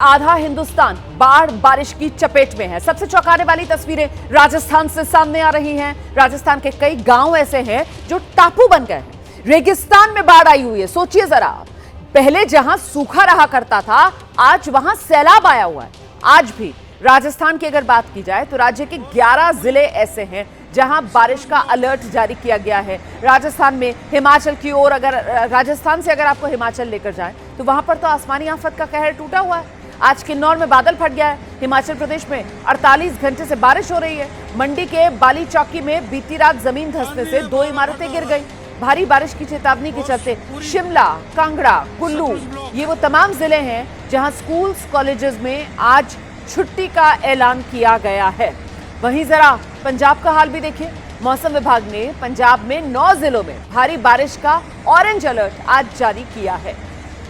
आधा हिंदुस्तान बाढ़ बारिश की चपेट में है। सबसे चौंकाने वाली तस्वीरें राजस्थान से सामने आ रही हैं। राजस्थान के कई गांव ऐसे हैं जो टापू बन गए हैं। रेगिस्तान में बाढ़ आई हुई है। सोचिए जरा, पहले जहां सूखा रहा करता था, आज वहां सैलाब आया हुआ है। आज भी राजस्थान की अगर बात की जाए तो राज्य के 11 जिले ऐसे हैं जहां बारिश का अलर्ट जारी किया गया है। राजस्थान में हिमाचल की ओर, अगर राजस्थान से अगर आपको हिमाचल लेकर जाएं तो वहां पर तो आसमानी आफत का कहर टूटा हुआ है। आज किन्नौर में बादल फट गया है। हिमाचल प्रदेश में 48 घंटे से बारिश हो रही है। मंडी के बाली चौकी में बीती रात जमीन धंसने से 2 इमारतें गिर गई। भारी बारिश की चेतावनी के चलते शिमला, कांगड़ा, कुल्लू, ये वो तमाम जिले हैं जहां स्कूल्स, कॉलेजेस में आज छुट्टी का ऐलान किया गया है। वहीं जरा पंजाब का हाल भी देखिए। मौसम विभाग ने पंजाब में 9 जिलों में भारी बारिश का ऑरेंज अलर्ट आज जारी किया है।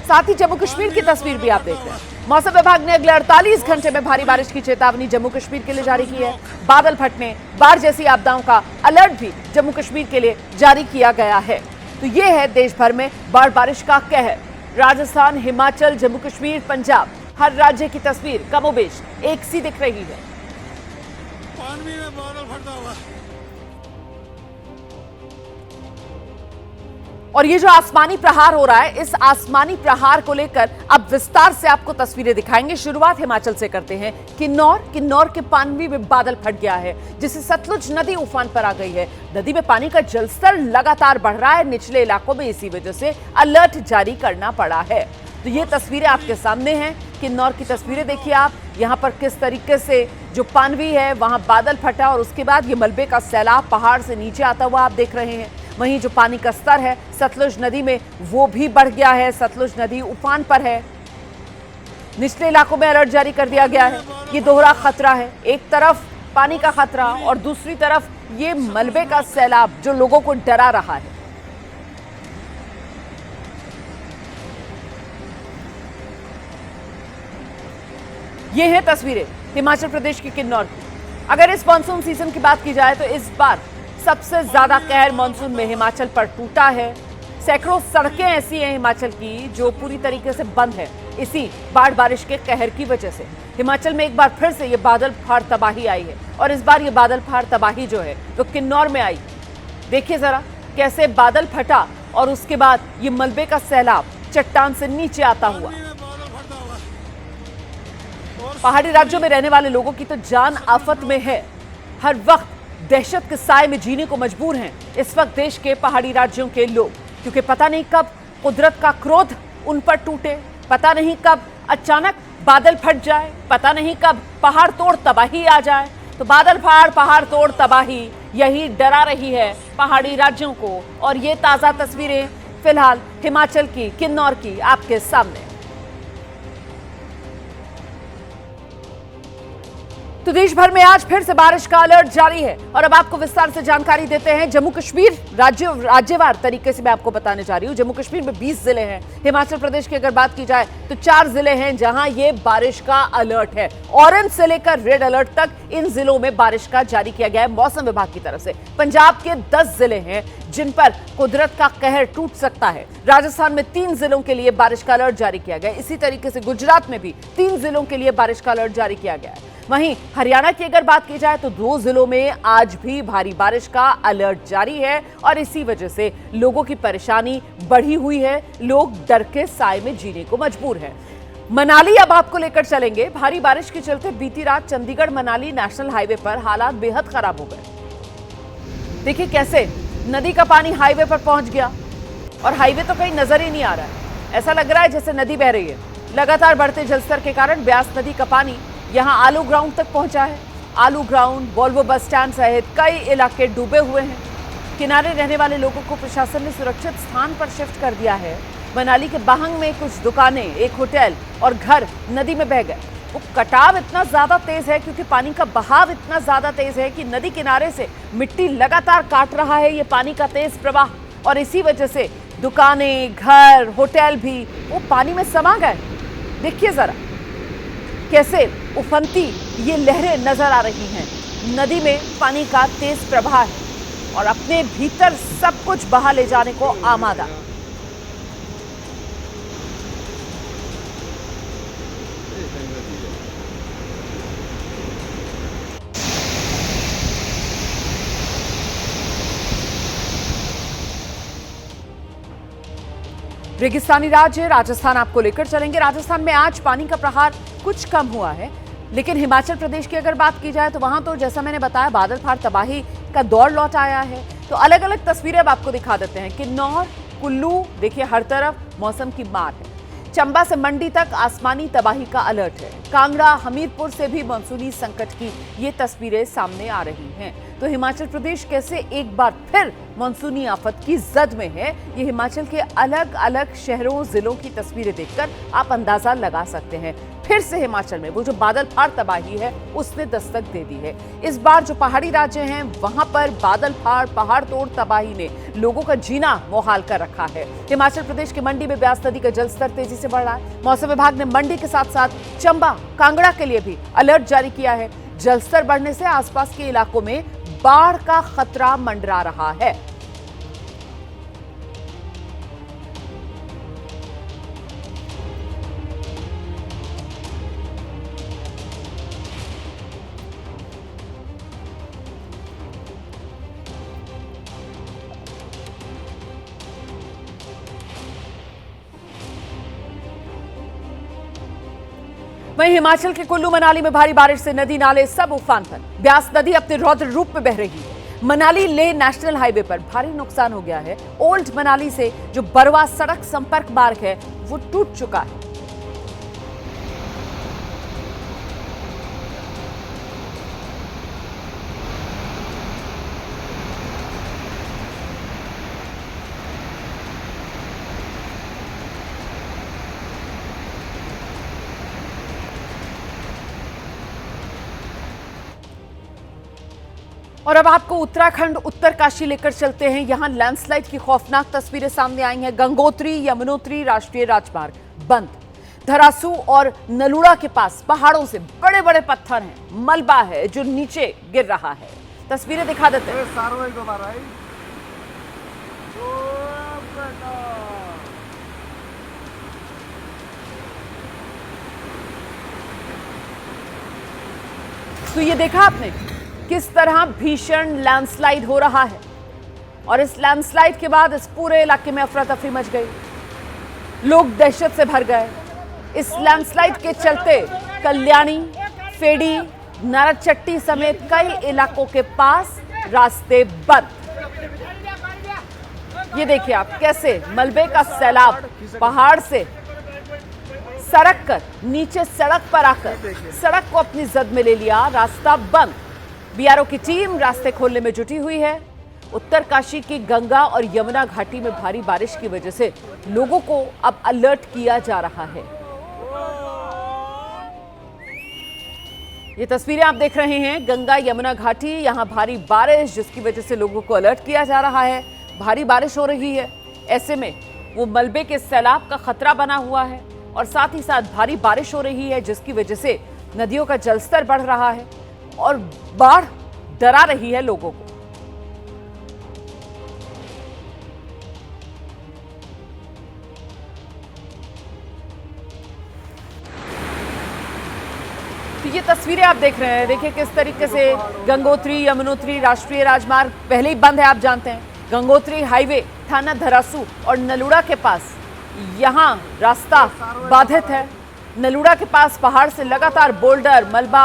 साथ ही जम्मू कश्मीर की तस्वीर भी आप देख रहे हैं। मौसम विभाग ने अगले 48 घंटे में भारी बारिश की चेतावनी जम्मू कश्मीर के लिए जारी की है। बादल फटने, बाढ़ जैसी आपदाओं का अलर्ट भी जम्मू कश्मीर के लिए जारी किया गया है। तो ये है देश भर में बाढ़ बारिश का कहर। राजस्थान, हिमाचल, जम्मू कश्मीर, पंजाब, हर राज्य की तस्वीर कमोबेश एक सी दिख रही है। पानी में बादल फटा हुआ। और ये जो आसमानी प्रहार हो रहा है, इस आसमानी प्रहार को लेकर अब विस्तार से आपको तस्वीरें दिखाएंगे। शुरुआत हिमाचल से करते हैं। किन्नौर के पानवी में बादल फट गया है, जिससे सतलुज नदी उफान पर आ गई है। नदी में पानी का जलस्तर लगातार बढ़ रहा है। निचले इलाकों में इसी वजह से अलर्ट जारी करना पड़ा है। तो ये तस्वीरें आपके सामने हैं। किन्नौर की तस्वीरें देखिए आप। यहाँ पर किस तरीके से जो पानवी है वहां बादल फटा और उसके बाद ये मलबे का सैलाब पहाड़ से नीचे आता हुआ आप देख रहे हैं। वहीं जो पानी का स्तर है सतलुज नदी में, वो भी बढ़ गया है। सतलुज नदी उफान पर है। निचले इलाकों में अलर्ट जारी कर दिया गया है। ये दोहरा खतरा है, एक तरफ पानी का खतरा और दूसरी तरफ ये मलबे का सैलाब जो लोगों को डरा रहा है। ये है तस्वीरें हिमाचल प्रदेश की किन्नौर की। अगर इस मानसून सीजन की बात की जाए तो इस बार सबसे ज्यादा कहर मानसून में हिमाचल पर टूटा है। सैकड़ों सड़कें ऐसी हैं हिमाचल की जो पूरी तरीके से बंद है, इसी बाढ़ बारिश के कहर की वजह से। हिमाचल में एक बार फिर से ये बादल फाड़ तबाही आई है और इस बार ये बादल फाड़ तबाही जो है वो किन्नौर में आई। देखिए जरा कैसे बादल फटा और उसके बाद ये मलबे का सैलाब चट्टान से नीचे आता हुआ। पहाड़ी राज्यों में रहने वाले लोगों की तो जान आफत में है। हर वक्त दहशत के साए में जीने को मजबूर हैं इस वक्त देश के पहाड़ी राज्यों के लोग, क्योंकि पता नहीं कब कुदरत का क्रोध उन पर टूटे, पता नहीं कब अचानक बादल फट जाए, पता नहीं कब पहाड़ तोड़ तबाही आ जाए। तो बादल फाड़ पहाड़ तोड़ तबाही यही डरा रही है पहाड़ी राज्यों को। और ये ताजा तस्वीरें फिलहाल हिमाचल की, किन्नौर की आपके सामने। तो देश भर में आज फिर से बारिश का अलर्ट जारी है और अब आपको विस्तार से जानकारी देते हैं। जम्मू कश्मीर राज्यवार तरीके से मैं आपको बताने जा रही हूं। जम्मू कश्मीर में 20 जिले हैं। हिमाचल प्रदेश की अगर बात की जाए तो 4 जिले हैं जहां ये बारिश का अलर्ट है। ऑरेंज से लेकर रेड अलर्ट तक इन जिलों में बारिश का जारी किया गया है मौसम विभाग की तरफ से। पंजाब के 10 जिले हैं जिन पर कुदरत का कहर टूट सकता है। राजस्थान में 3 जिलों के लिए बारिश का अलर्ट जारी किया गया है। इसी तरीके से गुजरात में भी 3 जिलों के लिए बारिश का अलर्ट जारी किया गया है। वहीं हरियाणा की अगर बात की जाए तो 2 जिलों में आज भी भारी बारिश का अलर्ट जारी है और इसी वजह से लोगों की परेशानी बढ़ी हुई है। लोग डर के साए में जीने को मजबूर हैं। मनाली अब आपको लेकर चलेंगे। भारी बारिश के चलते बीती रात चंडीगढ़ मनाली नेशनल हाईवे पर हालात बेहद खराब हो गए। देखिए कैसे नदी का पानी हाईवे पर पहुंच गया और हाईवे तो कहीं नजर ही नहीं आ रहा है। ऐसा लग रहा है जैसे नदी बह रही है। लगातार बढ़ते जलस्तर के कारण ब्यास नदी का पानी यहां आलू ग्राउंड तक पहुंचा है। आलू ग्राउंड, वोल्वो बस स्टैंड सहित कई इलाके डूबे हुए हैं। किनारे रहने वाले लोगों को प्रशासन ने सुरक्षित स्थान पर शिफ्ट कर दिया है। मनाली के बाहंग में कुछ दुकानें, एक होटल और घर नदी में बह गए। वो कटाव इतना ज्यादा तेज है क्योंकि पानी का बहाव इतना ज्यादा तेज है कि नदी किनारे से मिट्टी लगातार काट रहा है ये पानी का तेज प्रवाह, और इसी वजह से दुकानें, घर, होटल भी वो पानी में समा गए। देखिए जरा कैसे उफनती ये लहरें नजर आ रही हैं। नदी में पानी का तेज प्रवाह है और अपने भीतर सब कुछ बहा ले जाने को आमादा। रेगिस्तानी राज्य राजस्थान आपको लेकर चलेंगे। राजस्थान में आज पानी का प्रहार कुछ कम हुआ है, लेकिन हिमाचल प्रदेश की अगर बात की जाए तो वहां तो जैसा मैंने बताया बादल फाड़ तबाही का दौर लौट आया है। तो अलग अलग तस्वीरें अब आपको दिखा देते हैं। किन्नौर, कुल्लू, देखिए हर तरफ मौसम की मार है। चंबा से मंडी तक आसमानी तबाही का अलर्ट है। कांगड़ा, हमीरपुर से भी मानसूनी संकट की ये तस्वीरें सामने आ रही हैं। तो हिमाचल प्रदेश कैसे एक बार फिर मानसूनी आफत की जद में है, ये हिमाचल के अलग अलग शहरों, जिलों की तस्वीरें देखकर आप अंदाजा लगा सकते हैं। फिर से हिमाचल में वो जो बादल फाड़ तबाही है उसने दस्तक दे दी है। इस बार जो पहाड़ी राज्य हैं वहां पर बादल फाड़, पहाड़ तोड़ तबाही ने लोगों का जीना मुहाल कर रखा है। हिमाचल प्रदेश की मंडी में ब्यास नदी का जलस्तर तेजी से बढ़ रहा है। मौसम विभाग ने मंडी के साथ साथ चंबा, कांगड़ा के लिए भी अलर्ट जारी किया है। जलस्तर बढ़ने से आसपास के इलाकों में बाढ़ का खतरा मंडरा रहा है। वहीं हिमाचल के कुल्लू मनाली में भारी बारिश से नदी नाले सब उफान पर। ब्यास नदी अपने रौद्र रूप में बह रही है। मनाली लेह नेशनल हाईवे पर भारी नुकसान हो गया है। ओल्ड मनाली से जो बरवा सड़क संपर्क मार्ग है वो टूट चुका है। और अब आपको उत्तराखंड उत्तरकाशी लेकर चलते हैं। यहां लैंडस्लाइड की खौफनाक तस्वीरें सामने आई हैं। गंगोत्री यमुनोत्री राष्ट्रीय राजमार्ग बंद। धरासू और नलूड़ा के पास पहाड़ों से बड़े बड़े पत्थर हैं, मलबा है जो नीचे गिर रहा है। तस्वीरें दिखा देते हैं। तो ये देखा आपने किस तरह भीषण लैंडस्लाइड हो रहा है, और इस लैंडस्लाइड के बाद इस पूरे इलाके में अफरा तफरी मच गई। लोग दहशत से भर गए। इस लैंडस्लाइड के चलते कल्याणी, फेडी, नाराचट्टी समेत कई इलाकों के पास रास्ते बंद। ये देखिए आप कैसे मलबे का सैलाब पहाड़ से सड़क कर नीचे सड़क पर आकर सड़क को अपनी जद में ले लिया। रास्ता बंद। बीआरओ की टीम रास्ते खोलने में जुटी हुई है। उत्तरकाशी की गंगा और यमुना घाटी में भारी बारिश की वजह से लोगों को अब अलर्ट किया जा रहा है। ये तस्वीरें आप देख रहे हैं गंगा यमुना घाटी, यहां भारी बारिश जिसकी वजह से लोगों को अलर्ट किया जा रहा है। भारी बारिश हो रही है, ऐसे में वो मलबे के सैलाब का खतरा बना हुआ है और साथ ही साथ भारी बारिश हो रही है जिसकी वजह से नदियों का जलस्तर बढ़ रहा है और बाढ़ डरा रही है लोगों को। तो ये तस्वीरें आप देख रहे हैं, देखिए किस तरीके से गंगोत्री यमुनोत्री राष्ट्रीय राजमार्ग पहले ही बंद है। आप जानते हैं गंगोत्री हाईवे थाना धरासू और नलूड़ा के पास यहां रास्ता बाधित है। नलूड़ा के पास पहाड़ से लगातार बोल्डर मलबा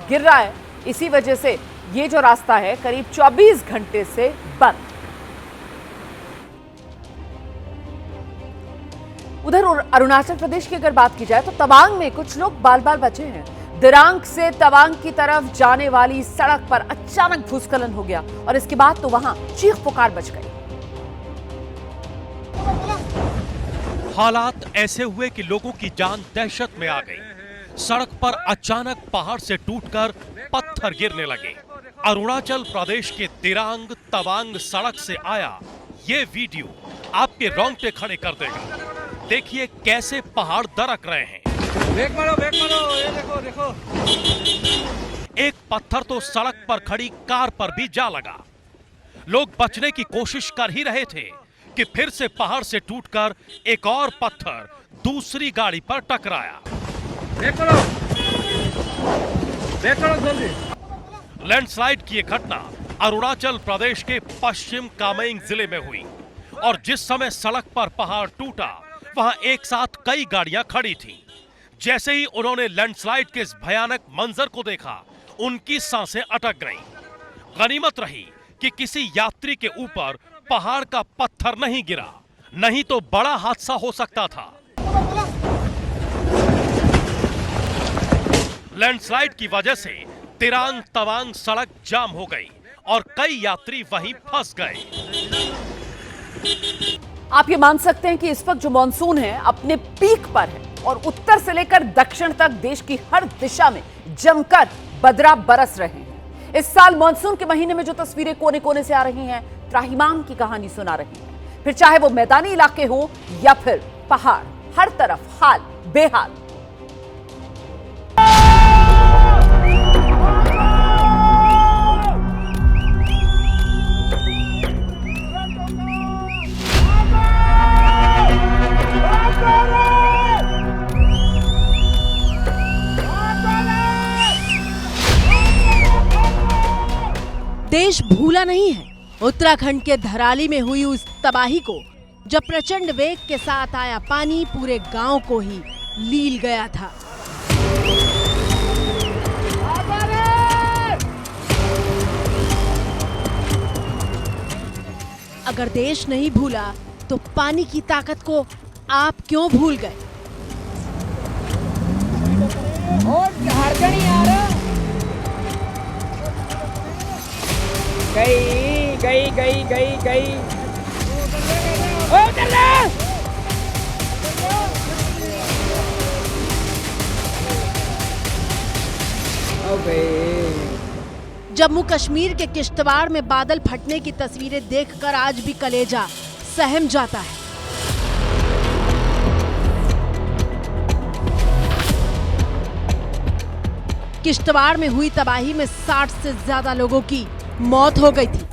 गिर रहा है, इसी वजह से ये जो रास्ता है करीब 24 घंटे से बंद। उधर अरुणाचल प्रदेश की अगर बात की जाए तो तवांग में कुछ लोग बाल बाल बचे हैं। दिरांग से तवांग की तरफ जाने वाली सड़क पर अचानक भूस्खलन हो गया और इसके बाद तो वहां चीख पुकार मच गई। हालात ऐसे हुए कि लोगों की जान दहशत में आ गई। सड़क पर अचानक पहाड़ से टूटकर पत्थर गिरने लगे। अरुणाचल प्रदेश के दिरांग तवांग सड़क से आया ये वीडियो आपके रोंगटे खड़े कर देगा। देखिए कैसे पहाड़ दरक रहे हैं। ब्रेक मारो, ये देखो। एक पत्थर तो सड़क पर खड़ी कार पर भी जा लगा। लोग बचने की कोशिश कर ही रहे थे कि फिर से पहाड़ से टूटकर एक और पत्थर दूसरी गाड़ी पर टकराया। ब्रेक करो जल्दी। लैंडस्लाइड की यह घटना अरुणाचल प्रदेश के पश्चिम कामेंग जिले में हुई और जिस समय सड़क पर पहाड़ टूटा वहां एक साथ कई गाड़ियां खड़ी थीं। जैसे ही उन्होंने लैंडस्लाइड के इस भयानक मंजर को देखा, उनकी सांसें अटक गईं। गनीमत रही कि किसी यात्री के ऊपर पहाड़ का पत्थर नहीं गिरा, नहीं तो बड़ा हादसा हो सकता था। लैंडस्लाइड की वजह से तिरांग तवांग सड़क जाम हो गई और कई यात्री वहीं फंस गए। आप ये मान सकते हैं कि इस वक्त जो मॉनसून है अपने पीक पर है और उत्तर से लेकर दक्षिण तक देश की हर दिशा में जमकर बदरा बरस रहे हैं। इस साल मॉनसून के महीने में जो तस्वीरें कोने कोने से आ रही हैं, त्राहिमाम की कहानी सुना रही हैं। फिर चाहे वो मैदानी इलाके हो या फिर पहाड़, हर तरफ हाल बेहाल। देश भूला नहीं है उत्तराखंड के धराली में हुई उस तबाही को, जब प्रचंड वेग के साथ आया पानी पूरे गांव को ही लील गया था। अगर देश नहीं भूला तो पानी की ताकत को आप क्यों भूल गए? गई जम्मू कश्मीर के किश्तवाड़ में बादल फटने की तस्वीरें देखकर आज भी कलेजा सहम जाता है। किश्तवाड़ में हुई तबाही में 60 से ज्यादा लोगों की मौत हो गई थी।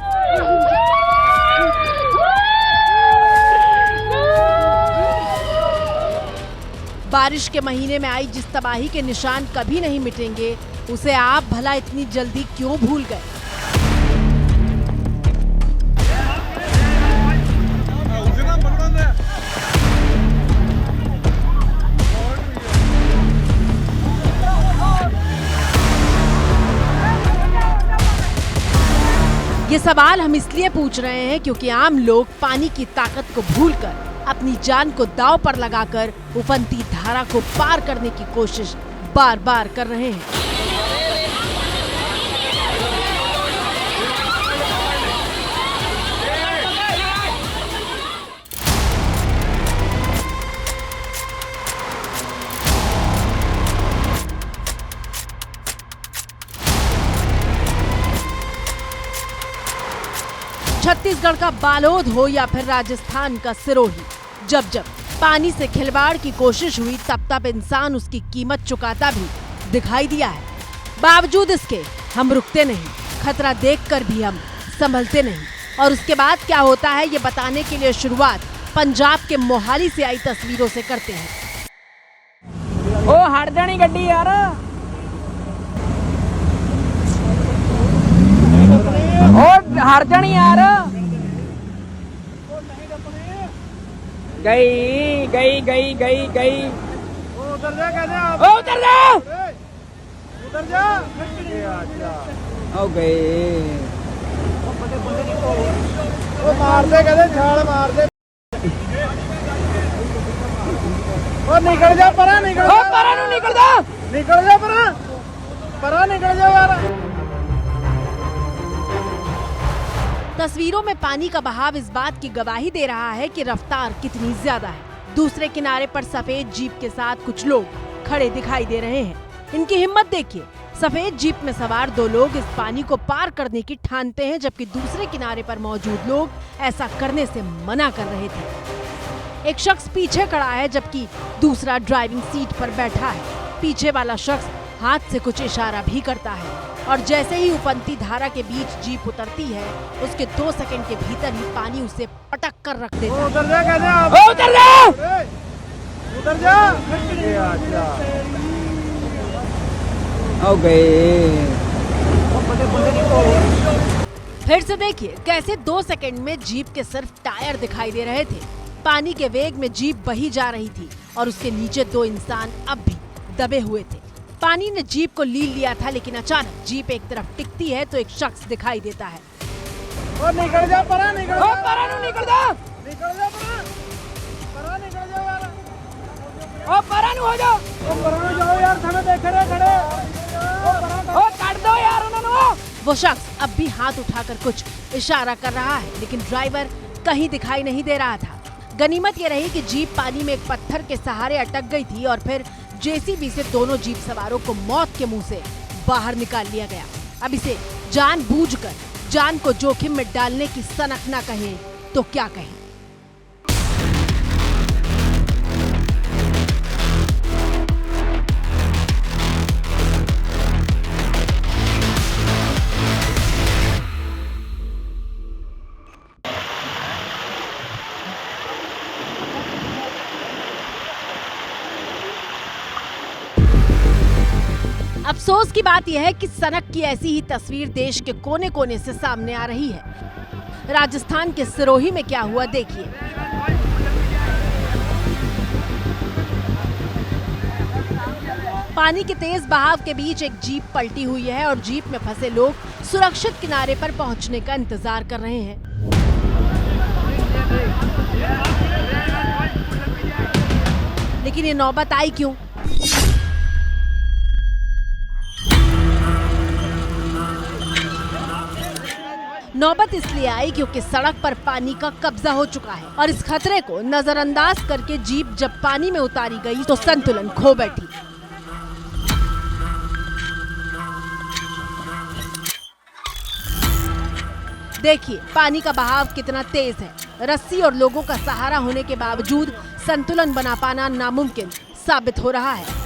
बारिश के महीने में आई जिस तबाही के निशान कभी नहीं मिटेंगे, उसे आप भला इतनी जल्दी क्यों भूल गए? ये सवाल हम इसलिए पूछ रहे हैं क्योंकि आम लोग पानी की ताकत को भूलकर अपनी जान को दांव पर लगाकर उफनती धारा को पार करने की कोशिश बार बार कर रहे हैं। छत्तीसगढ़ का बालोद हो या फिर राजस्थान का सिरोही, जब जब पानी से खिलवाड़ की कोशिश हुई तब तब इंसान उसकी कीमत चुकाता भी दिखाई दिया है। बावजूद इसके हम रुकते नहीं, खतरा देखकर भी हम संभलते नहीं। और उसके बाद क्या होता है ये बताने के लिए शुरुआत पंजाब के मोहाली से आई तस्वीरों से करते हैं। ओ हट जानी गड्डी यार, ओ हट जानी यार। गई उधर जा, कहते हैं आप। ओ उतर जा, उधर जा। ओ गए। वो मार दे, कहते झाड़ मार दे। ओ निकल जा परा, निकल ओ जा। परा नु निकल जा, निकल जा परा, परा निकल जा यार। तस्वीरों में पानी का बहाव इस बात की गवाही दे रहा है कि रफ्तार कितनी ज्यादा है। दूसरे किनारे पर सफेद जीप के साथ कुछ लोग खड़े दिखाई दे रहे हैं। इनकी हिम्मत देखिए, सफेद जीप में सवार 2 लोग इस पानी को पार करने की ठानते हैं, जबकि दूसरे किनारे पर मौजूद लोग ऐसा करने से मना कर रहे थे। एक शख्स पीछे खड़ा है जबकि दूसरा ड्राइविंग सीट पर बैठा है। पीछे वाला शख्स हाथ से कुछ इशारा भी करता है और जैसे ही उफनती धारा के बीच जीप उतरती है, उसके 2 सेकंड के भीतर ही पानी उसे पटक कर रख देता है। उधर जा, कहते हैं आप। ओ उतर जा, उधर जा। ओ गए। फिर से देखिए कैसे 2 सेकंड में जीप के सिर्फ टायर दिखाई दे रहे थे। पानी के वेग में जीप बही जा रही थी और उसके नीचे 2 इंसान अब भी दबे हुए थे। पानी ने जीप को लील लिया था, लेकिन अचानक जीप एक तरफ टिकती है तो एक शख्स दिखाई देता है। ओ निकल जा परा, निकल जा परा नु निकल जा, निकल जा परा, परा निकल जा यार। ओ परा नु हो जाओ, ओ परा नु जाओ यार, थमे देख रहे खड़े। ओ परा ओ काट दो यार उन्होंने। वो शख्स अब भी हाथ उठाकर कुछ इशारा कर रहा है, लेकिन ड्राइवर कहीं दिखाई नहीं दे रहा था। गनीमत ये रही कि जीप पानी में एक पत्थर के सहारे अटक गई थी और फिर जेसीबी से दोनों जीप सवारों को मौत के मुंह से बाहर निकाल लिया गया। अब इसे जानबूझकर जान को जोखिम में डालने की सनक ना कहें तो क्या कहें। अफसोस की बात यह है कि सनक की ऐसी ही तस्वीर देश के कोने कोने से सामने आ रही है। राजस्थान के सिरोही में क्या हुआ देखिए। पानी के तेज बहाव के बीच एक जीप पलटी हुई है और जीप में फंसे लोग सुरक्षित किनारे पर पहुंचने का इंतजार कर रहे हैं। लेकिन ये नौबत आई क्यों? नौबत इसलिए आई क्योंकि सड़क पर पानी का कब्जा हो चुका है और इस खतरे को नजरअंदाज करके जीप जब पानी में उतारी गई तो संतुलन खो बैठी। देखिए पानी का बहाव कितना तेज है। रस्सी और लोगों का सहारा होने के बावजूद संतुलन बना पाना नामुमकिन साबित हो रहा है।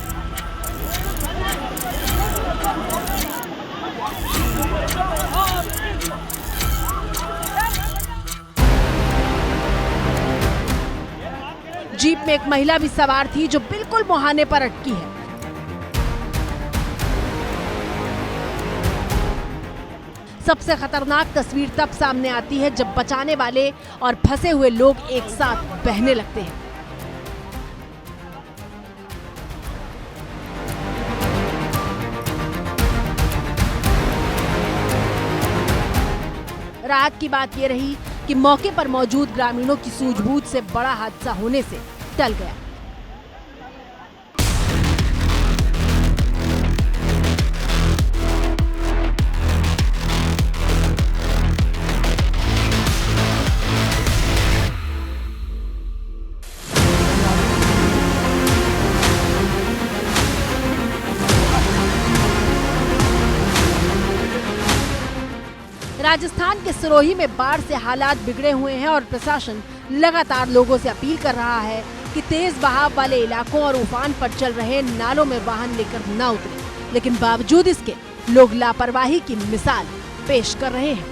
जीप में एक महिला भी सवार थी जो बिल्कुल मुहाने पर अटकी है। सबसे खतरनाक तस्वीर तब सामने आती है जब बचाने वाले और फंसे हुए लोग एक साथ बहने लगते हैं। राहत की बात यह रही कि मौके पर मौजूद ग्रामीणों की सूझबूझ से बड़ा हादसा होने से टल गया। राजस्थान के सिरोही में बाढ़ से हालात बिगड़े हुए हैं और प्रशासन लगातार लोगों से अपील कर रहा है कि तेज बहाव वाले इलाकों और उफान पर चल रहे नालों में वाहन लेकर न उतरें, लेकिन बावजूद इसके लोग लापरवाही की मिसाल पेश कर रहे हैं।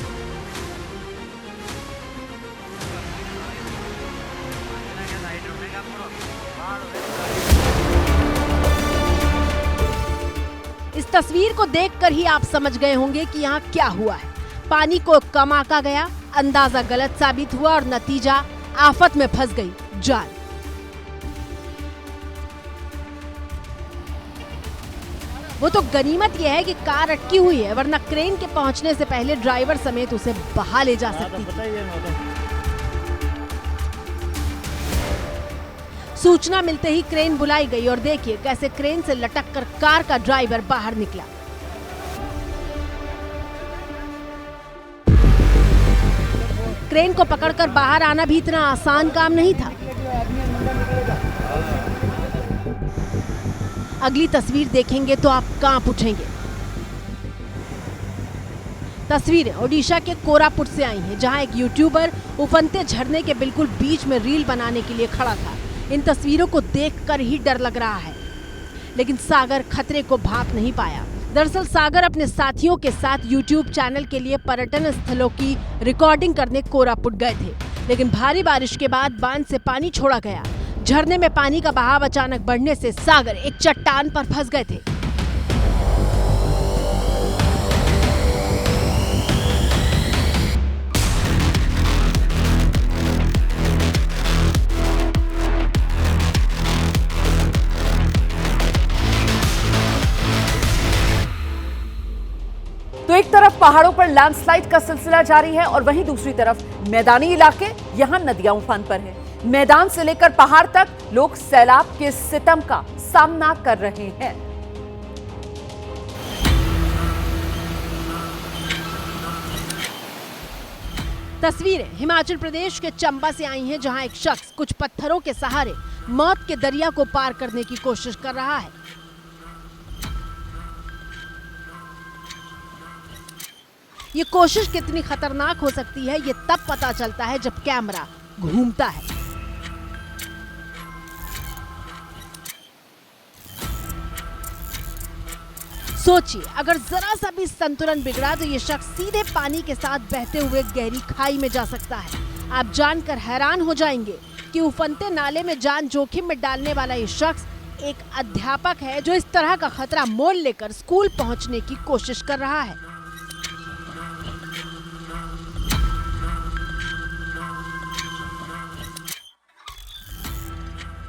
इस तस्वीर को देखकर ही आप समझ गए होंगे कि यहाँ क्या हुआ है। पानी को कम आंका गया, अंदाजा गलत साबित हुआ और नतीजा आफत में फंस गई जान। वो तो गनीमत यह है कि कार अटकी हुई है, वरना क्रेन के पहुंचने से पहले ड्राइवर समेत उसे बहा ले जा सकती थी। सूचना मिलते ही क्रेन बुलाई गई और देखिए कैसे क्रेन से लटक कर कार का ड्राइवर बाहर निकला। क्रेन को पकड़कर बाहर आना भी इतना आसान काम नहीं था। अगली तस्वीर देखेंगे तो आप कांप उठेंगे। तस्वीरें ओडिशा के कोरापुट से आई हैं, जहां एक यूट्यूबर उफनते झरने के बिल्कुल बीच में रील बनाने के लिए खड़ा था। इन तस्वीरों को देखकर ही डर लग रहा है, लेकिन सागर खतरे को भांप नहीं पाया। दरअसल सागर अपने साथियों के साथ YouTube चैनल के लिए पर्यटन स्थलों की रिकॉर्डिंग करने कोरापुट गए थे, लेकिन भारी बारिश के बाद बांध से पानी छोड़ा गया। झरने में पानी का बहाव अचानक बढ़ने से सागर एक चट्टान पर फंस गए थे। तो एक तरफ पहाड़ों पर लैंडस्लाइड का सिलसिला जारी है और वहीं दूसरी तरफ मैदानी इलाके, यहां नदियां उफान पर है। मैदान से लेकर पहाड़ तक लोग सैलाब के सितम का सामना कर रहे हैं। तस्वीरें हिमाचल प्रदेश के चंबा से आई हैं, जहां एक शख्स कुछ पत्थरों के सहारे मौत के दरिया को पार करने की कोशिश कर रहा है। ये कोशिश कितनी खतरनाक हो सकती है, ये तब पता चलता है जब कैमरा घूमता है। सोचिए, अगर जरा सा भी संतुलन बिगड़ा तो ये शख्स सीधे पानी के साथ बहते हुए गहरी खाई में जा सकता है। आप जानकर हैरान हो जाएंगे कि उफनते नाले में जान जोखिम में डालने वाला ये शख्स एक अध्यापक है, जो इस तरह का खतरा मोल लेकर स्कूल पहुंचने की कोशिश कर रहा है।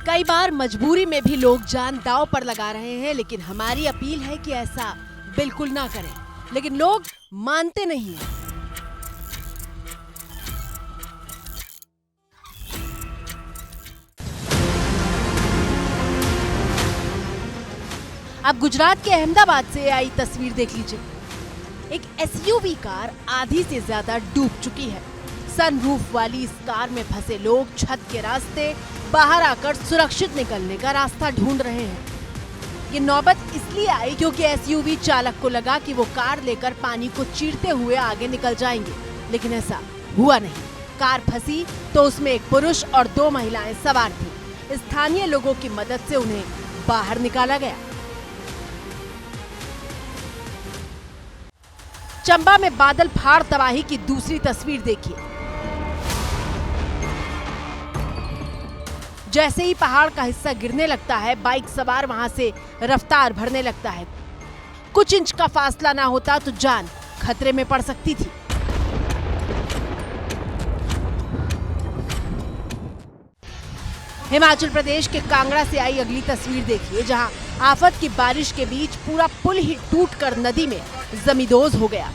कई बार मजबूरी में भी लोग जान दांव पर लगा रहे हैं, लेकिन हमारी अपील है कि ऐसा बिल्कुल ना करें। लेकिन लोग मानते नहीं हैं। अब गुजरात के अहमदाबाद से आई तस्वीर देख लीजिए। एक एसयूवी कार आधी से ज्यादा डूब चुकी है। सनरूफ वाली इस कार में फंसे लोग छत के रास्ते बाहर आकर सुरक्षित निकलने का रास्ता ढूंढ रहे हैं। ये नौबत इसलिए आई क्योंकि एसयूवी चालक को लगा कि वो कार लेकर पानी को चीरते हुए आगे निकल जाएंगे, लेकिन ऐसा हुआ नहीं। कार फंसी तो उसमें एक पुरुष और 2 महिलाएं सवार थी। स्थानीय लोगों की मदद से उन्हें बाहर निकाला गया। चंबा में बादल फाड़ तबाही की दूसरी तस्वीर देखिए। जैसे ही पहाड़ का हिस्सा गिरने लगता है, बाइक सवार वहां से रफ्तार भरने लगता है। कुछ इंच का फासला ना होता तो जान खतरे में पड़ सकती थी। हिमाचल प्रदेश के कांगड़ा से आई अगली तस्वीर देखिए, जहां आफत की बारिश के बीच पूरा पुल ही टूटकर नदी में जमींदोज हो गया।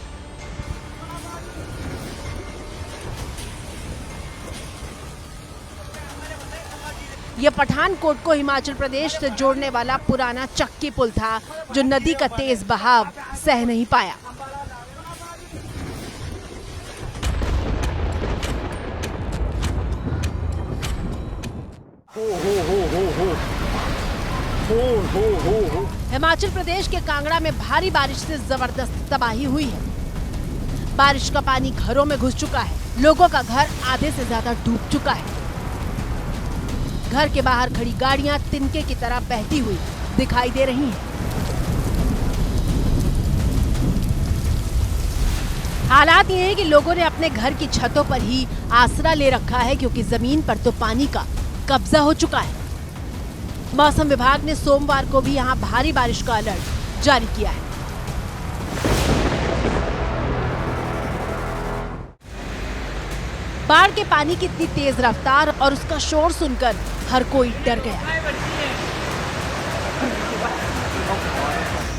यह पठानकोट को हिमाचल प्रदेश से जोड़ने वाला पुराना चक्की पुल था, जो नदी का तेज बहाव सह नहीं पाया। हिमाचल प्रदेश के कांगड़ा में भारी बारिश से जबरदस्त तबाही हुई है। बारिश का पानी घरों में घुस चुका है। लोगों का घर आधे से ज्यादा डूब चुका है। घर के बाहर खड़ी गाड़ियां तिनके की तरह बहती हुई दिखाई दे रही हैं। हालात ये हैं कि लोगों ने अपने घर की छतों पर ही आसरा ले रखा है, क्योंकि जमीन पर तो पानी का कब्जा हो चुका है। मौसम विभाग ने सोमवार को भी यहां भारी बारिश का अलर्ट जारी किया है। बाढ़ के पानी की इतनी तेज रफ्तार और उसका शोर सुनकर हर कोई डर गया।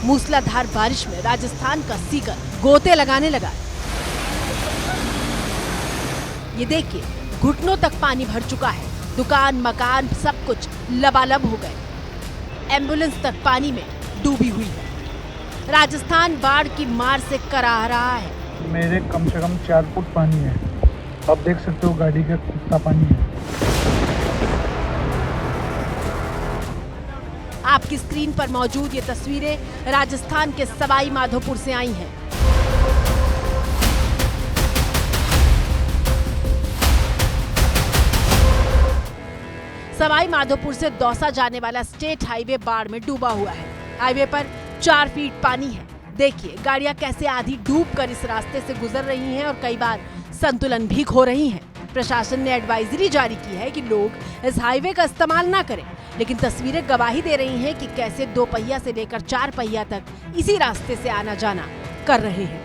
मूसलाधार बारिश में राजस्थान का सीकर गोते लगाने लगा। ये देखिए, घुटनों तक पानी भर चुका है। दुकान, मकान, सब कुछ लबालब हो गए। एम्बुलेंस तक पानी में डूबी हुई है। राजस्थान बाढ़ की मार से कराह रहा है। मेरे कम से कम 4 फुट पानी है। आप देख सकते हो गाड़ी का कितना पानी है। आपकी स्क्रीन पर मौजूद ये तस्वीरें राजस्थान के सवाई माधोपुर से आई हैं। सवाई माधोपुर से दौसा जाने वाला स्टेट हाईवे बाढ़ में डूबा हुआ है। हाईवे पर 4 फीट पानी है। देखिए, गाड़ियां कैसे आधी डूबकर इस रास्ते से गुजर रही हैं और कई बार संतुलन भी खो रही हैं। प्रशासन ने एडवाइजरी जारी की है कि लोग इस हाईवे का इस्तेमाल ना करें, लेकिन तस्वीरें गवाही दे रही हैं कि कैसे 2 पहिया से लेकर 4 पहिया तक इसी रास्ते से आना जाना कर रहे हैं।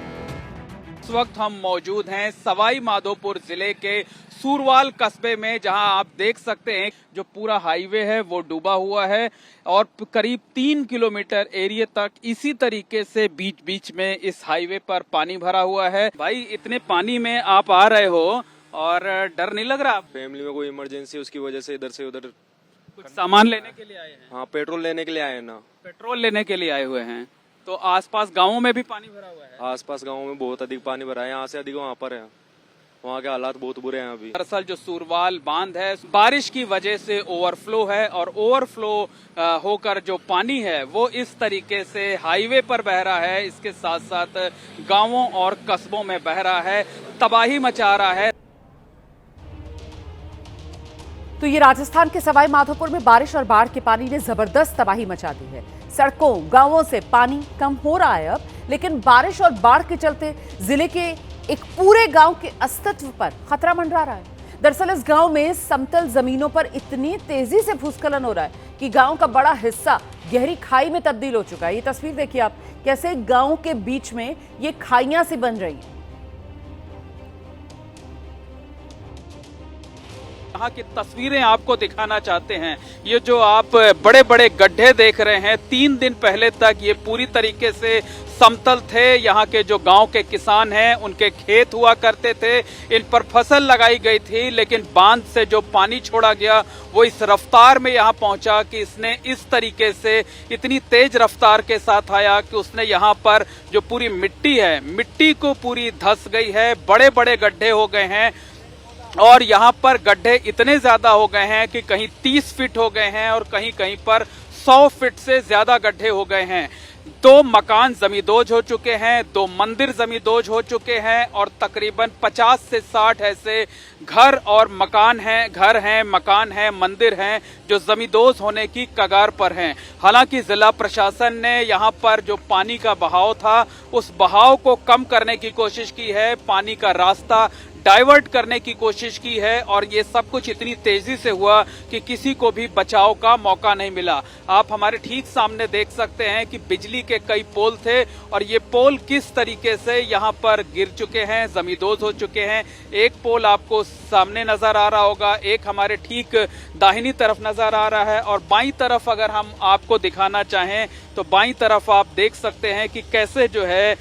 इस वक्त हम मौजूद हैं सवाई माधोपुर जिले के सूरवाल कस्बे में, जहां आप देख सकते हैं जो पूरा हाईवे है वो डूबा हुआ है और करीब 3 किलोमीटर एरिया तक इसी तरीके से बीच बीच में इस हाईवे पर पानी भरा हुआ है। भाई, इतने पानी में आप आ रहे हो और डर नहीं लग रहा? फैमिली में कोई इमरजेंसी, उसकी वजह से इधर से उधर कुछ सामान लेने के लिए आए हैं? हाँ, पेट्रोल लेने के लिए आए हैं ना। पेट्रोल लेने के लिए आए हुए हैं। तो आसपास गांवों में भी पानी भरा हुआ है? आसपास गांवों में बहुत अधिक पानी भरा है, यहाँ से अधिक वहाँ पर है। वहाँ के हालात बहुत बुरे हैं अभी। दरअसल जो सूरवाल बांध है बारिश की वजह से ओवरफ्लो है और ओवरफ्लो होकर जो पानी है वो इस तरीके से हाईवे पर बह रहा है, इसके साथ साथ गांवों और कस्बों में बह रहा है, तबाही मचा रहा है। तो ये राजस्थान के सवाई माधोपुर में बारिश और बाढ़ के पानी ने जबरदस्त तबाही मचा दी है। सड़कों, गांवों से पानी कम हो रहा है अब, लेकिन बारिश और बाढ़ के चलते जिले के एक पूरे गांव के अस्तित्व पर खतरा मंडरा रहा है। दरअसल इस गांव में समतल जमीनों पर इतनी तेजी से भूस्खलन हो रहा है कि गांव का बड़ा हिस्सा गहरी खाई में तब्दील हो चुका है। ये तस्वीर देखिए आप, कैसे गांव के बीच में ये खाइयां सी बन रही हैं। यहाँ की तस्वीरें आपको दिखाना चाहते हैं। ये जो आप बड़े बड़े गड्ढे देख रहे हैं, 3 दिन पहले तक ये पूरी तरीके से समतल थे। यहाँ के जो गांव के किसान हैं उनके खेत हुआ करते थे, इन पर फसल लगाई गई थी, लेकिन बांध से जो पानी छोड़ा गया वो इस रफ्तार में यहाँ पहुंचा कि इसने इस तरीके से इतनी तेज रफ्तार के साथ आया कि उसने यहाँ पर जो पूरी मिट्टी है, मिट्टी को पूरी धंस गई है। बड़े बड़े गड्ढे हो गए हैं और यहाँ पर गड्ढे इतने ज्यादा हो गए हैं कि कहीं 30 फीट हो गए हैं और कहीं कहीं पर 100 फीट से ज्यादा गड्ढे हो गए हैं। 2 मकान जमींदोज हो चुके हैं, 2 मंदिर जमींदोज हो चुके हैं और तकरीबन 50 से 60 ऐसे घर और मकान हैं, घर हैं, मकान हैं, मंदिर हैं जो जमींदोज होने की कगार पर हैं। हालांकि जिला प्रशासन ने यहाँ पर जो पानी का बहाव था उस बहाव को कम करने की कोशिश की है, पानी का रास्ता डाइवर्ट करने की कोशिश की है और ये सब कुछ इतनी तेजी से हुआ कि किसी को भी बचाव का मौका नहीं मिला। आप हमारे ठीक सामने देख सकते हैं कि बिजली के कई पोल थे और ये पोल किस तरीके से यहाँ पर गिर चुके हैं, जमींदोज हो चुके हैं। एक पोल आपको सामने नजर आ रहा होगा, एक हमारे ठीक दाहिनी तरफ नजर आ रहा है और बाईं तरफ अगर हम आपको दिखाना चाहें तो बाईं तरफ आप देख सकते हैं कि कैसे जो है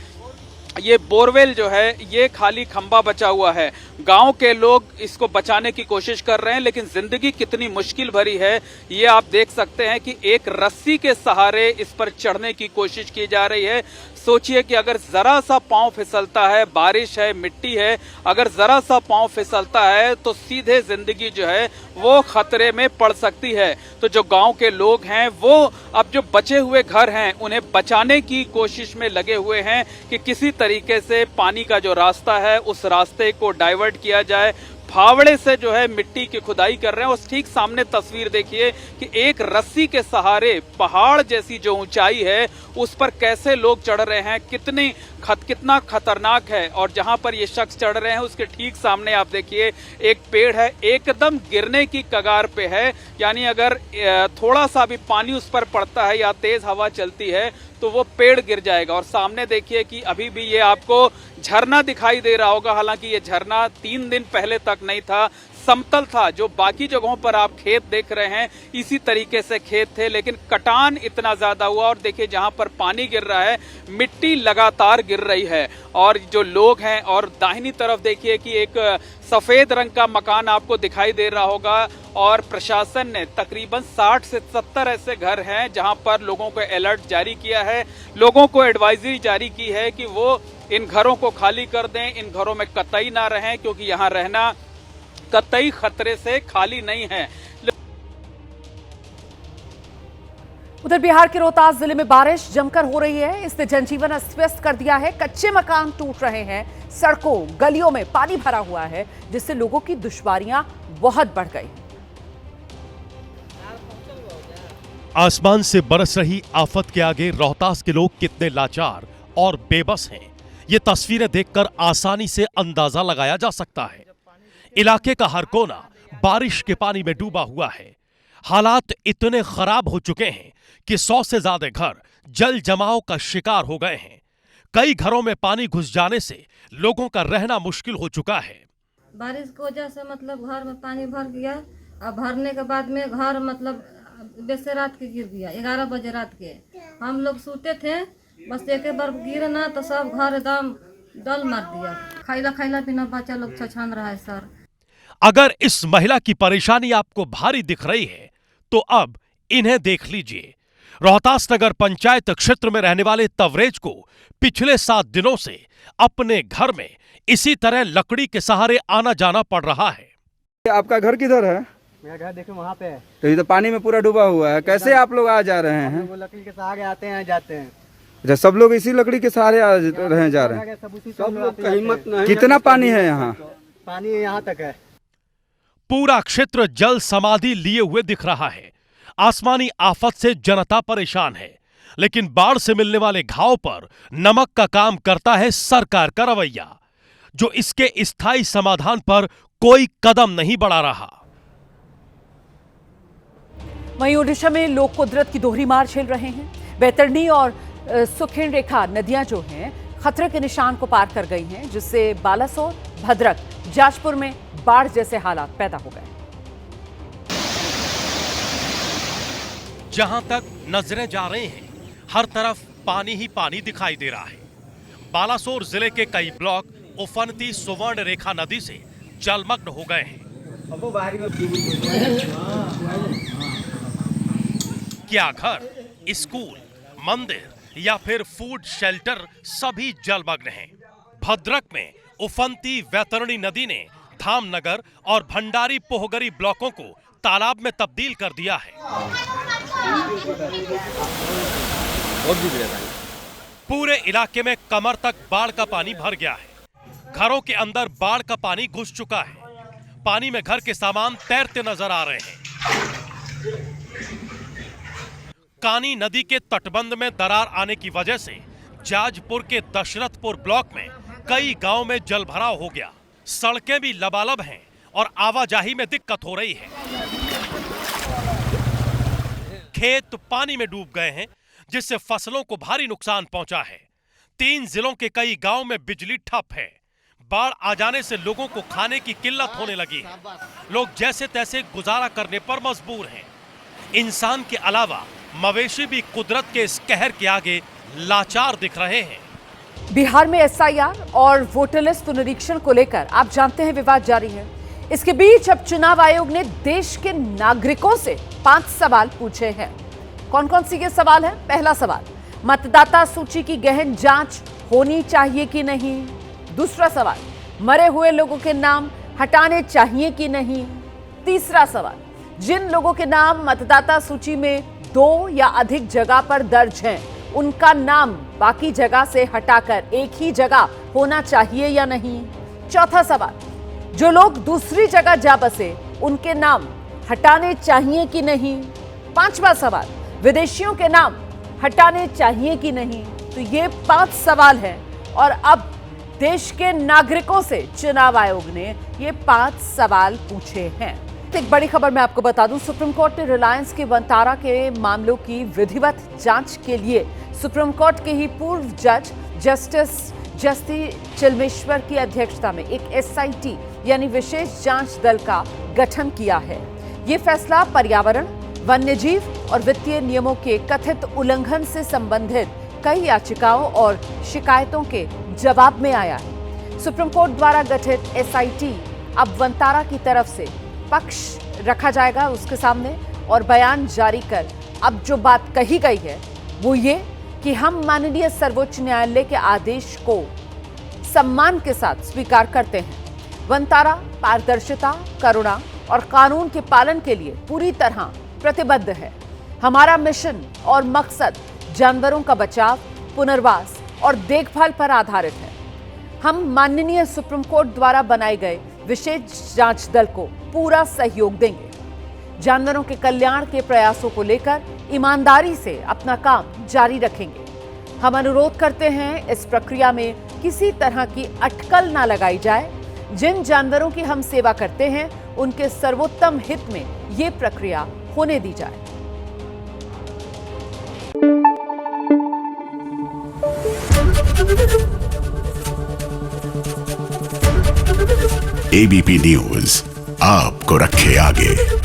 ये बोरवेल जो है ये खाली खंबा बचा हुआ है। गांव के लोग इसको बचाने की कोशिश कर रहे हैं, लेकिन जिंदगी कितनी मुश्किल भरी है ये आप देख सकते हैं कि एक रस्सी के सहारे इस पर चढ़ने की कोशिश की जा रही है। सोचिए कि अगर जरा सा पांव फिसलता है, बारिश है, मिट्टी है, अगर जरा सा पांव फिसलता है तो सीधे जिंदगी जो है वो खतरे में पड़ सकती है। तो जो गांव के लोग हैं वो अब जो बचे हुए घर हैं उन्हें बचाने की कोशिश में लगे हुए हैं कि किसी तरीके से पानी का जो रास्ता है उस रास्ते को डाइवर्ट किया जाए। फावड़े से जो है मिट्टी की खुदाई कर रहे हैं और ठीक सामने तस्वीर देखिए कि एक रस्सी के सहारे पहाड़ जैसी जो ऊंचाई है उस पर कैसे लोग चढ़ रहे हैं, कितना खतरनाक है। और जहां पर ये शख्स चढ़ रहे हैं उसके ठीक सामने आप देखिए एक पेड़ है, एकदम गिरने की कगार पे है, यानी अगर थोड़ा सा भी पानी उस पर पड़ता है या तेज हवा चलती है तो वो पेड़ गिर जाएगा। और सामने देखिए कि अभी भी ये आपको झरना दिखाई दे रहा होगा, हालांकि ये झरना 3 दिन पहले तक नहीं था, समतल था। जो बाकी जगहों पर आप खेत देख रहे हैं इसी तरीके से खेत थे, लेकिन कटान इतना ज्यादा हुआ और देखिए जहां पर पानी गिर रहा है मिट्टी लगातार गिर रही है। और जो लोग हैं, और दाहिनी तरफ देखिए कि एक सफेद रंग का मकान आपको दिखाई दे रहा होगा और प्रशासन ने तकरीबन 60 से 70 ऐसे घर हैं जहां पर लोगों को अलर्ट जारी किया है, लोगों को एडवाइजरी जारी की है कि वो इन घरों को खाली कर दें, इन घरों में कतई ना रहें, क्योंकि यहाँ रहना कतई खतरे से खाली नहीं है। उधर बिहार के रोहतास जिले में बारिश जमकर हो रही है, इसने जनजीवन अस्त व्यस्त कर दिया है। कच्चे मकान टूट रहे हैं, सड़कों गलियों में पानी भरा हुआ है, जिससे लोगों की दुश्वारियां बहुत बढ़ गई। आसमान से बरस रही आफत के आगे रोहतास के लोग कितने लाचार और बेबस हैं, ये तस्वीरें देखकर आसानी से अंदाजा लगाया जा सकता है। इलाके का हर कोना बारिश के पानी में डूबा हुआ है। हालात इतने खराब हो चुके हैं कि 100 से ज्यादा घर जल जमाव का शिकार हो गए हैं। कई घरों में पानी घुस जाने से लोगों का रहना मुश्किल हो चुका है। बारिश की वजह से मतलब घर में पानी भर गया और भरने के बाद में घर मतलब बेसे रात के गिर गया, 11 बजे रात के। हम लोग सोते थे, बस एक बार गिरे ना तो सब घर एकदम डल मार दिया। खाइला पीना बच्चा लोग छछान रहा है सर। अगर इस महिला की परेशानी आपको भारी दिख रही है तो अब इन्हें देख लीजिए। रोहतास नगर पंचायत क्षेत्र में रहने वाले तवरेज को पिछले 7 दिनों से अपने घर में इसी तरह लकड़ी के सहारे आना जाना पड़ रहा है। आपका घर किधर है? मेरा घर देखो वहाँ पे है। तो ये तो पानी में पूरा डूबा हुआ है, कैसे आप लोग आ जा रहे हैं? वो लकड़ी के सहारे आते हैं जाते हैं। अच्छा, सब लोग इसी लकड़ी के सहारे आ रहे जा रहे हैं। सब लोग का हिम्मत नहीं। कितना पानी है यहाँ? पानी यहाँ तक है। पूरा क्षेत्र जल समाधि लिए हुए दिख रहा है। आसमानी आफत से जनता परेशान है, लेकिन बाढ़ से मिलने वाले घाव पर नमक का काम करता है सरकार का रवैया, जो इसके स्थायी समाधान पर कोई कदम नहीं बढ़ा रहा। वहीं ओडिशा में लोग कुदरत की दोहरी मार झेल रहे हैं। बैतरणी और सुखेन रेखा नदियां जो हैं खतरे के निशान को पार कर गई हैं, जिससे बालासोर, भद्रक, जाजपुर में बाढ़ जैसे हालात पैदा हो गए। जहां तक नजरें जा रही हैं, हर तरफ पानी ही पानी दिखाई दे रहा है। बालासोर जिले के कई ब्लॉक उफनती सुवर्ण रेखा नदी से जलमग्न हो गए हैं। क्या घर, स्कूल, मंदिर या फिर फूड शेल्टर सभी जलमग्न हैं। भद्रक में उफनती वैतरणी नदी ने धामनगर और भंडारी पोहगरी ब्लॉकों को तालाब में तब्दील कर दिया है। पूरे इलाके में कमर तक बाढ़ का पानी भर गया है। घरों के अंदर बाढ़ का पानी घुस चुका है। पानी में घर के सामान तैरते नजर आ रहे हैं। कानी नदी के तटबंध में दरार आने की वजह से जाजपुर के दशरथपुर ब्लॉक में कई गांव में जल भराव हो गया। सड़कें भी लबालब हैं और आवाजाही में दिक्कत हो रही है। खेत पानी में डूब गए हैं, जिससे फसलों को भारी नुकसान पहुंचा है। 3 जिलों के कई गांव में बिजली ठप है। बाढ़ आ जाने से लोगों को खाने की किल्लत होने लगी है। लोग जैसे तैसे गुजारा करने पर मजबूर हैं। इंसान के अलावा मवेशी भी कुदरत के इस कहर के आगे लाचार दिख रहे हैं। बिहार में एसआईआर और वोटर लिस्ट पुनरीक्षण को लेकर आप जानते हैं विवाद जारी है। इसके बीच अब चुनाव आयोग ने देश के नागरिकों से 5 सवाल पूछे हैं। कौन कौन से ये सवाल है? पहला सवाल, मतदाता सूची की गहन जांच होनी चाहिए कि नहीं। दूसरा सवाल, मरे हुए लोगों के नाम हटाने चाहिए कि नहीं। तीसरा सवाल, जिन लोगों के नाम मतदाता सूची में 2 या अधिक जगह पर दर्ज हैं, उनका नाम बाकी जगह से हटाकर एक ही जगह होना चाहिए या नहीं। चौथा सवाल, जो लोग दूसरी जगह जा बसे, उनके नाम हटाने चाहिए कि नहीं। 5वां सवाल, विदेशियों के नाम हटाने चाहिए कि नहीं। तो ये 5 सवाल हैं और अब देश के नागरिकों से चुनाव आयोग ने ये 5 सवाल पूछे हैं। एक बड़ी खबर मैं आपको बता दूं, सुप्रीम कोर्ट ने रिलायंस के वंतारा के मामलों की विधिवत जांच के लिए सुप्रीम कोर्ट के ही पूर्व जज जस्टिस जस्ती चिलमेश्वर की अध्यक्षता में एक एसआईटी यानी विशेष जांच दल का गठन किया है। ये फैसला पर्यावरण, वन्यजीव और वित्तीय नियमों के कथित उल्लंघन से संबंधित कई याचिकाओं और शिकायतों के जवाब में आया है। सुप्रीम कोर्ट द्वारा गठित एसआईटी अब वंतारा की तरफ से पक्ष रखा जाएगा उसके सामने और बयान जारी कर अब जो बात कही गई है वो ये कि हम माननीय सर्वोच्च न्यायालय के आदेश को सम्मान के साथ स्वीकार करते हैं। वंतारा पारदर्शिता, करुणा और कानून के पालन के लिए पूरी तरह प्रतिबद्ध है। हमारा मिशन और मकसद जानवरों का बचाव, पुनर्वास और देखभाल पर आधारित है। हम माननीय सुप्रीम कोर्ट द्वारा बनाए गए विशेष जांच दल को पूरा सहयोग देंगे। जानवरों के कल्याण के प्रयासों को लेकर ईमानदारी से अपना काम जारी रखेंगे। हम अनुरोध करते हैं इस प्रक्रिया में किसी तरह की अटकल ना लगाई जाए। जिन जानवरों की हम सेवा करते हैं उनके सर्वोत्तम हित में ये प्रक्रिया होने दी जाए। एबीपी न्यूज आपको रखे आगे।